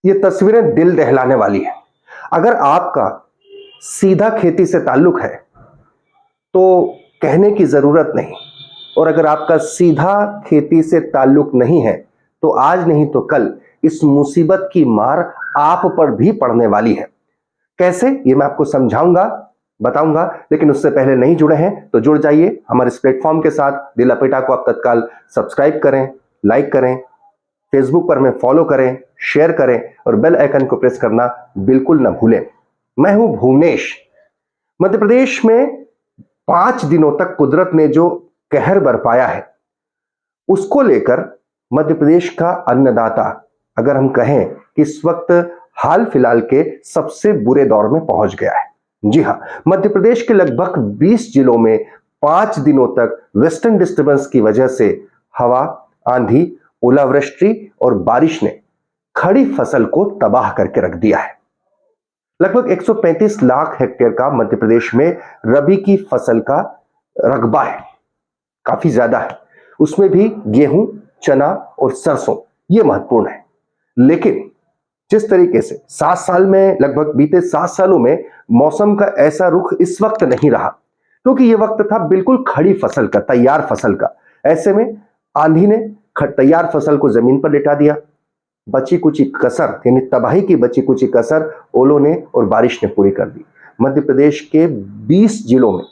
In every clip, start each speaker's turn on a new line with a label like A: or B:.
A: ये तस्वीरें दिल दहलाने वाली हैं। अगर आपका सीधा खेती से ताल्लुक है तो कहने की जरूरत नहीं, और अगर आपका सीधा खेती से ताल्लुक नहीं है तो आज नहीं तो कल इस मुसीबत की मार आप पर भी पड़ने वाली है। कैसे, ये मैं आपको समझाऊंगा, बताऊंगा, लेकिन उससे पहले नहीं जुड़े हैं तो जुड़ जाइए हमारे इस प्लेटफॉर्म के साथ। दिल लपेटा को आप तत्काल सब्सक्राइब करें, लाइक करें, फेसबुक पर हमें फॉलो करें, शेयर करें और बेल आइकन को प्रेस करना बिल्कुल ना भूलें। मैं हूं भुवनेश। मध्य प्रदेश में 5 दिनों तक कुदरत ने जो कहर बरपाया है उसको लेकर मध्य प्रदेश का अन्नदाता, अगर हम कहें कि इस वक्त हाल फिलहाल के सबसे बुरे दौर में पहुंच गया है। जी हां, मध्य प्रदेश के लगभग 20 जिलों में 5 दिनों तक वेस्टर्न डिस्टर्बेंस की वजह से हवा, आंधी, ओलावृष्टि और बारिश ने खड़ी फसल को तबाह करके रख दिया है। लगभग 135 लाख हेक्टेयर का मध्य प्रदेश में रबी की फसल का रकबा है, काफी ज्यादा है। उसमें भी गेहूं, चना और सरसों ये महत्वपूर्ण है। लेकिन जिस तरीके से 7 साल में, लगभग बीते 7 सालों में मौसम का ऐसा रुख इस वक्त नहीं रहा, क्योंकि यह वक्त था बिल्कुल खड़ी फसल का, तैयार फसल का। ऐसे में आंधी ने तैयार फसल को जमीन पर लिटा दिया। बची कुची कसर, यानी तबाही की बची कुची कसर ओलों ने और बारिश ने पूरी कर दी। मध्य प्रदेश के 20 जिलों में,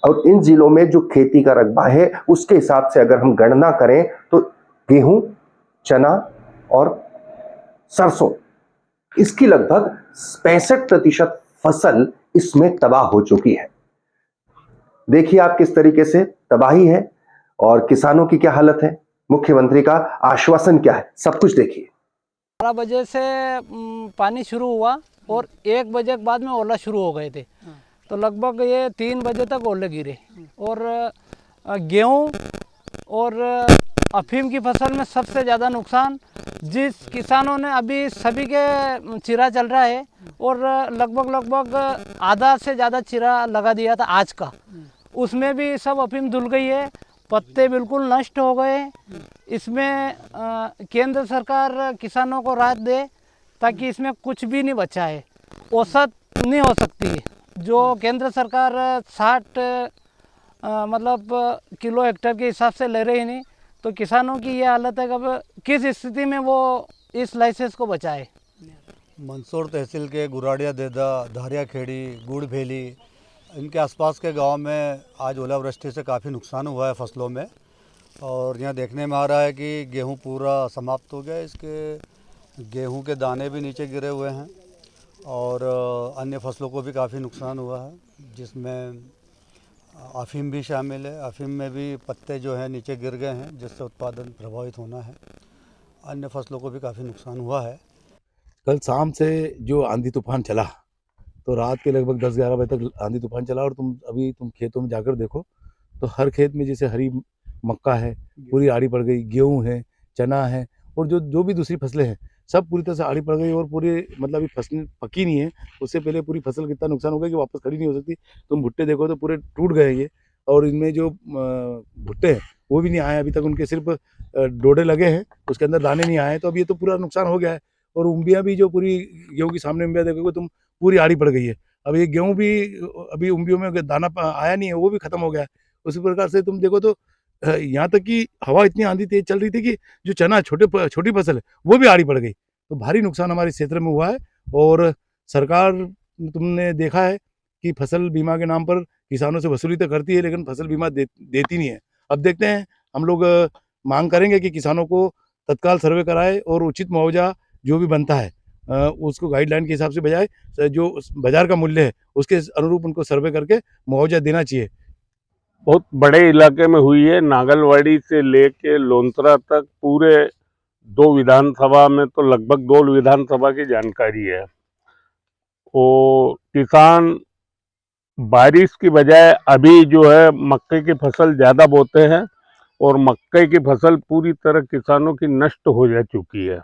A: और इन जिलों में जो खेती का रकबा है उसके हिसाब से अगर हम गणना करें तो गेहूं, चना और सरसों, इसकी लगभग 65% फसल इसमें तबाह हो चुकी है। देखिए आप किस तरीके से तबाही है और किसानों की क्या हालत है, मुख्यमंत्री का आश्वासन क्या है, सब कुछ देखिए।
B: 12 बजे से पानी शुरू हुआ और 1 बजे के बाद में ओला शुरू हो गए थे। तो लगभग ये 3 बजे तक ओले गिरे और गेहूं और अफीम की फसल में सबसे ज़्यादा नुकसान। जिस किसानों ने, अभी सभी के चिरा चल रहा है और लगभग आधा से ज़्यादा चिरा लगा दिया था आज का, उसमें भी सब अफीम धुल गई है, पत्ते बिल्कुल नष्ट हो गए। इसमें केंद्र सरकार किसानों को राहत दे ताकि इसमें कुछ भी नहीं बचा है। औसत नहीं हो सकती जो केंद्र सरकार 60 मतलब किलो हेक्टेयर के हिसाब से ले रही नहीं, तो किसानों की ये हालत है कि अब किस स्थिति में वो इस लाइसेंस को बचाए।
C: मंदसौर तहसील के गुराड़िया देदा, धारिया खेड़ी, गुड़ भेली, इनके आसपास के गांव में आज ओलावृष्टि से काफ़ी नुकसान हुआ है फसलों में। और यहाँ देखने में आ रहा है कि गेहूं पूरा समाप्त हो गया, इसके गेहूं के दाने भी नीचे गिरे हुए हैं और अन्य फसलों को भी काफ़ी नुकसान हुआ है, जिसमें अफीम भी शामिल है। अफीम में भी पत्ते जो हैं नीचे गिर गए हैं, जिससे उत्पादन प्रभावित होना है। अन्य फसलों को भी काफ़ी नुकसान हुआ है।
D: कल शाम से जो आंधी तूफान चला, तो रात के लगभग 10-11 बजे तक आंधी तूफान चला और तुम खेतों में जाकर देखो तो हर खेत में जैसे हरी मक्का है, पूरी आड़ी पड़ गई, गेहूं है, चना है और जो भी दूसरी फसलें हैं सब पूरी तरह से आड़ी पड़ गई। और पूरी मतलब अभी फसल पकी नहीं है, उससे पहले पूरी फसल का इतना नुकसान हो गया कि वापस खड़ी नहीं हो सकती। तुम भुट्टे देखो तो पूरे टूट गए ये, और इनमें जो भुट्टे हैं वो भी नहीं आए अभी तक, उनके सिर्फ डोडे लगे हैं, उसके अंदर दाने नहीं आए। तो अब ये तो पूरा नुकसान हो गया है। और उम्बियाँ भी, जो पूरी गेहूँ की सामने उम्बियाँ देखोगे तुम, पूरी आड़ी पड़ गई है। अब ये गेहूँ भी, अभी उम्बियों में दाना आया नहीं है, वो भी खत्म हो गया है। उसी प्रकार से तुम देखो तो यहाँ तक कि हवा इतनी आंधी तेज चल रही थी कि जो चना छोटी फसल है वो भी आड़ी पड़ गई। तो भारी नुकसान हमारे क्षेत्र में हुआ है। और सरकार, तुमने देखा है कि फसल बीमा के नाम पर किसानों से वसूली तो करती है, लेकिन फसल बीमा देती नहीं है। अब देखते हैं, हम लोग मांग करेंगे कि किसानों को तत्काल सर्वे कराए और उचित मुआवजा जो भी बनता है उसको गाइडलाइन के हिसाब से बजाय जो बाजार का मूल्य है उसके अनुरूप उनको सर्वे करके मुआवजा देना चाहिए।
E: बहुत बड़े इलाके में हुई है। नागलवाड़ी से लेके लोंतरा तक पूरे 2 विधानसभा में, तो लगभग 2 विधानसभा की जानकारी है। वो किसान बारिश की बजाय अभी जो है मक्के की फसल ज़्यादा बोते हैं और मक्के की फसल पूरी तरह किसानों की नष्ट हो जा चुकी है।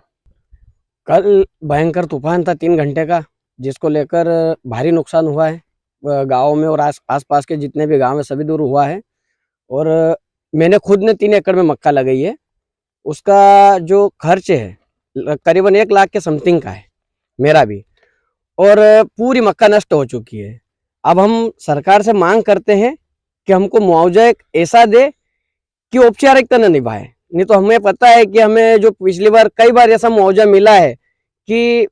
F: कल भयंकर तूफान था 3 घंटे का, जिसको लेकर भारी नुकसान हुआ है गाँव में, और आसपास के जितने भी गांव है सभी दूर हुआ है। और मैंने खुद ने 3 एकड़ में मक्का लगाई है। उसका जो खर्च है करीबन 1 लाख के समथिंग का है। मेरा भी, और पूरी मक्का नष्ट हो चुकी है। अब हम सरकार से मांग करते हैं कि हमको मुआवजा एक ऐसा दे कि औपचारिकता न निभाए। नहीं तो हमें पता है कि हमें जो पिछली बार कई बार ऐसा मुआवजा मिला है कि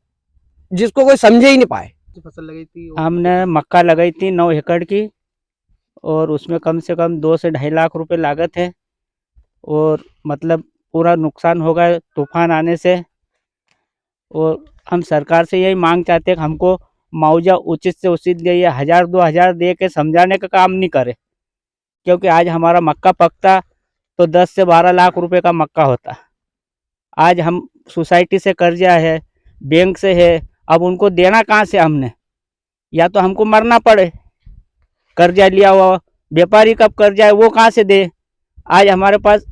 F: जिसको कोई समझे ही नहीं पाए।
G: फसल लगाई थी
H: हमने मक्का लगाई थी 9 एकड़ की, और उसमें कम से कम 2 से 2.5 लाख रुपए लागत है, और मतलब पूरा नुकसान हो गया तूफान आने से। और हम सरकार से यही मांग चाहते हैं कि हमको मुआवजा उचित से उचित दे, 1000-2000 दे के समझाने का काम नहीं करे, क्योंकि आज हमारा मक्का पकता तो 10 से 12 लाख रुपए का मक्का होता। आज हम सोसाइटी से कर्जा है, बैंक से है, अब उनको देना कहाँ से हमने? या तो हमको मरना पड़े, कर्जा लिया हुआ व्यापारी कब कर्जा है वो कहाँ से दे? आज हमारे पास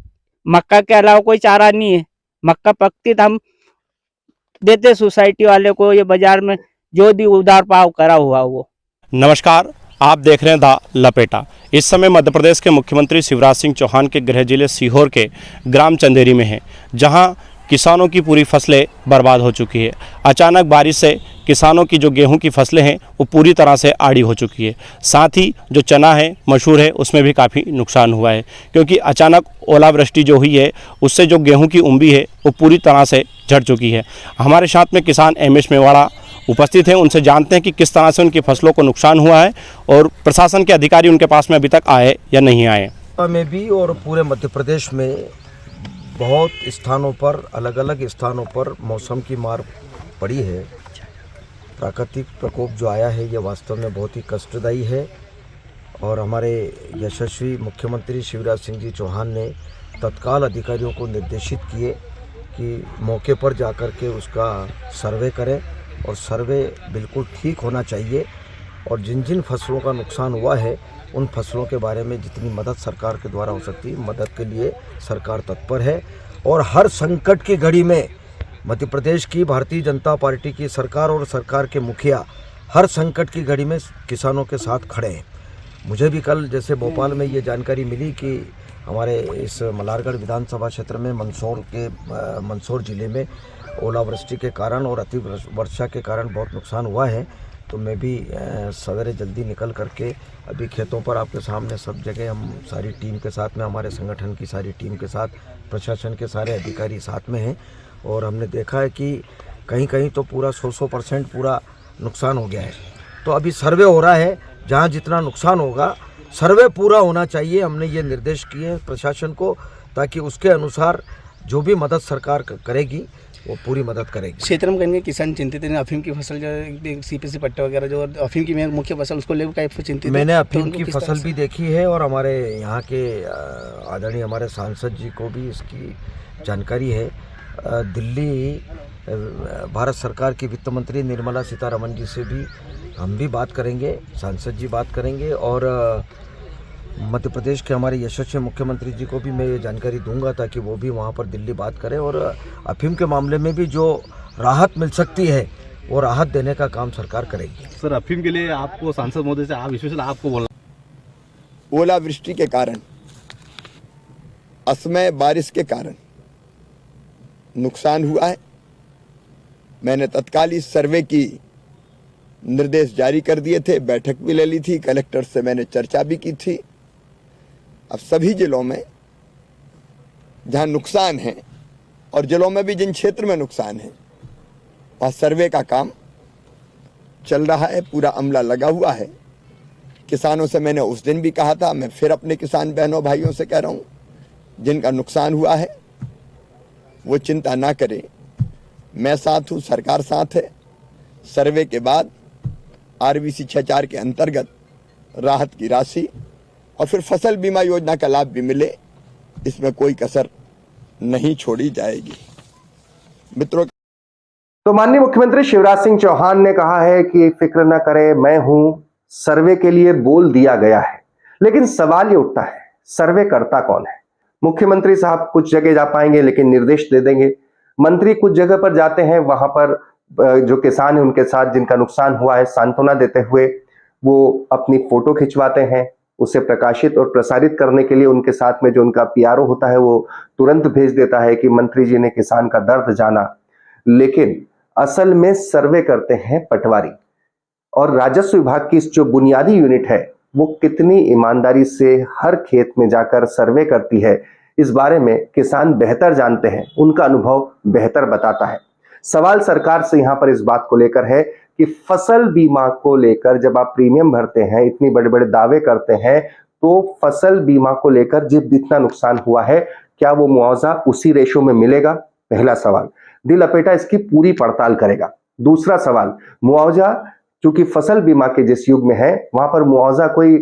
H: मक्का के अलावा कोई चारा नहीं है। मक्का पकती तो हम देते सोसाइटी वाले को, ये बाजार में जो भी उधार पाव करा हुआ वो।
I: नमस्कार, आप देख रहे हैं द लपेटा। इस समय मध्य प्रदेश के मुख्यमंत्री शिवराज सिंह चौहान के गृह जिले सीहोर के ग्राम चंदेरी में हैं, जहां किसानों की पूरी फसलें बर्बाद हो चुकी है। अचानक बारिश से किसानों की जो गेहूं की फसलें हैं वो पूरी तरह से आड़ी हो चुकी है। साथ ही जो चना है मशहूर है उसमें भी काफ़ी नुकसान हुआ है, क्योंकि अचानक ओलावृष्टि जो हुई है उससे जो गेहूं की उम्बी है वो पूरी तरह से झड़ चुकी है। हमारे साथ में किसान एमएस मेवाड़ा उपस्थित हैं, उनसे जानते हैं कि किस तरह से उनकी फसलों को नुकसान हुआ है और प्रशासन के अधिकारी उनके पास में अभी तक आए या नहीं आए।
J: में भी और पूरे मध्य प्रदेश में बहुत स्थानों पर, अलग अलग स्थानों पर मौसम की मार पड़ी है। प्राकृतिक प्रकोप जो आया है ये वास्तव में बहुत ही कष्टदायी है, और हमारे यशस्वी मुख्यमंत्री शिवराज सिंह जी चौहान ने तत्काल अधिकारियों को निर्देशित किए कि मौके पर जाकर के उसका सर्वे करें, और सर्वे बिल्कुल ठीक होना चाहिए, और जिन जिन फसलों का नुकसान हुआ है उन फसलों के बारे में जितनी मदद सरकार के द्वारा हो सकती है मदद के लिए सरकार तत्पर है। और हर संकट की घड़ी में मध्य प्रदेश की भारतीय जनता पार्टी की सरकार और सरकार के मुखिया हर संकट की घड़ी में किसानों के साथ खड़े हैं। मुझे भी कल जैसे भोपाल में ये जानकारी मिली कि हमारे इस मल्हारगढ़ विधानसभा क्षेत्र में मंदसौर ज़िले में ओलावृष्टि के कारण और अति वर्षा के कारण बहुत नुकसान हुआ है, तो मैं भी सवेरे जल्दी निकल करके अभी खेतों पर आपके सामने सब जगह हम सारी टीम के साथ में, हमारे संगठन की सारी टीम के साथ, प्रशासन के सारे अधिकारी साथ में हैं, और हमने देखा है कि कहीं कहीं तो पूरा 100% पूरा नुकसान हो गया है। तो अभी सर्वे हो रहा है, जहाँ जितना नुकसान होगा सर्वे पूरा होना चाहिए। हमने ये निर्देश किए हैं प्रशासन को, ताकि उसके अनुसार जो भी मदद सरकार करेगी वो पूरी मदद करेगी।
G: क्षेत्र में कहीं किसान चिंतित हैं, अफीम की फसल जो सीपीसी पट्टे वगैरह जो अफीम की मुख्य फसल उसको लेकर काफी चिंतित।
J: मैंने अफीम की फसल भी देखी है, और हमारे यहाँ के आदरणीय हमारे सांसद जी को भी इसकी जानकारी है। दिल्ली भारत सरकार की वित्त मंत्री निर्मला सीतारमण जी से भी हम भी बात करेंगे, सांसद जी बात करेंगे, और मध्य प्रदेश के हमारे यशस्वी मुख्यमंत्री जी को भी मैं ये जानकारी दूंगा, ताकि वो भी वहाँ पर दिल्ली बात करें, और अफीम के मामले में भी जो राहत मिल सकती है वो राहत देने का काम सरकार करेगी।
K: सर, अफीम के लिए आपको सांसद महोदय से आप स्पेशल आपको बोलना।
L: ओलावृष्टि के कारण, असमय बारिश के कारण नुकसान हुआ है। मैंने तत्काल इस सर्वे की निर्देश जारी कर दिए थे, बैठक भी ले ली थी, कलेक्टर से मैंने चर्चा भी की थी। अब सभी जिलों में जहां नुकसान है, और जिलों में भी जिन क्षेत्र में नुकसान है, वहाँ सर्वे का काम चल रहा है, पूरा अमला लगा हुआ है। किसानों से मैंने उस दिन भी कहा था, मैं फिर अपने किसान बहनों भाइयों से कह रहा हूँ, जिनका नुकसान हुआ है वो चिंता ना करें, मैं साथ हूँ, सरकार साथ है। सर्वे के बाद RBC 64 के अंतर्गत राहत की राशि और फिर फसल बीमा योजना का लाभ भी मिले, इसमें कोई कसर नहीं छोड़ी जाएगी। मित्रों,
A: तो माननीय मुख्यमंत्री शिवराज सिंह चौहान ने कहा है कि फिक्र न करें, मैं हूं, सर्वे के लिए बोल दिया गया है। लेकिन सवाल ये उठता है, सर्वे करता कौन है? मुख्यमंत्री साहब कुछ जगह जा पाएंगे लेकिन निर्देश दे देंगे, मंत्री कुछ जगह पर जाते हैं, वहां पर जो किसान है उनके साथ जिनका नुकसान हुआ है सांत्वना देते हुए वो अपनी फोटो खिंचवाते हैं, उसे प्रकाशित और प्रसारित करने के लिए उनके साथ में जो उनका PRO होता है वो तुरंत भेज देता है कि मंत्री जी ने किसान का दर्द जाना। लेकिन असल में सर्वे करते हैं पटवारी। और राजस्व विभाग की इस जो बुनियादी यूनिट है वो कितनी ईमानदारी से हर खेत में जाकर सर्वे करती है, इस बारे में किसान बेहतर जानते हैं, उनका अनुभव बेहतर बताता है। सवाल सरकार से यहाँ पर इस बात को लेकर है कि फसल बीमा को लेकर जब आप प्रीमियम भरते हैं, इतनी बड़े बड़े दावे करते हैं, तो फसल बीमा को लेकर जितना नुकसान हुआ है क्या वो मुआवजा उसी रेशो में मिलेगा? पहला सवाल। दी लपेटा इसकी पूरी पड़ताल करेगा। दूसरा सवाल, मुआवजा क्योंकि फसल बीमा के जिस युग में है वहां पर मुआवजा कोई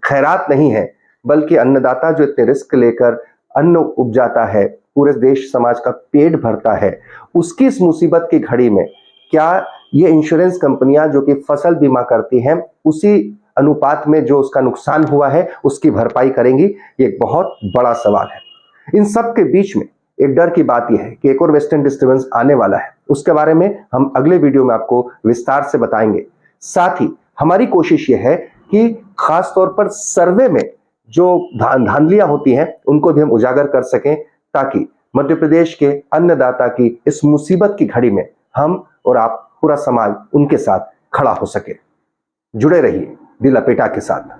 A: खैरात नहीं है, बल्कि अन्नदाता जो इतने रिस्क लेकर अन्न उपजाता है, पूरे देश समाज का पेट भरता है, उसकी इस मुसीबत की घड़ी में क्या ये इंश्योरेंस कंपनियां जो कि फसल बीमा करती हैं उसी अनुपात में जो उसका नुकसान हुआ है उसकी भरपाई करेंगी? ये एक बहुत बड़ा सवाल है। इन सब के बीच में एक डर की बात यह है कि एक और वेस्टर्न डिस्टर्बेंस आने वाला है, उसके बारे में हम अगले वीडियो में आपको विस्तार से बताएंगे। साथ ही हमारी कोशिश यह है कि खास तौर पर सर्वे में जो धांधलियां होती हैं उनको भी हम उजागर कर सकें, ताकि मध्य प्रदेश के अन्नदाता की इस मुसीबत की घड़ी में हम और आप, पूरा समाज उनके साथ खड़ा हो सके। जुड़े रहिए दी लपेटा के साथ।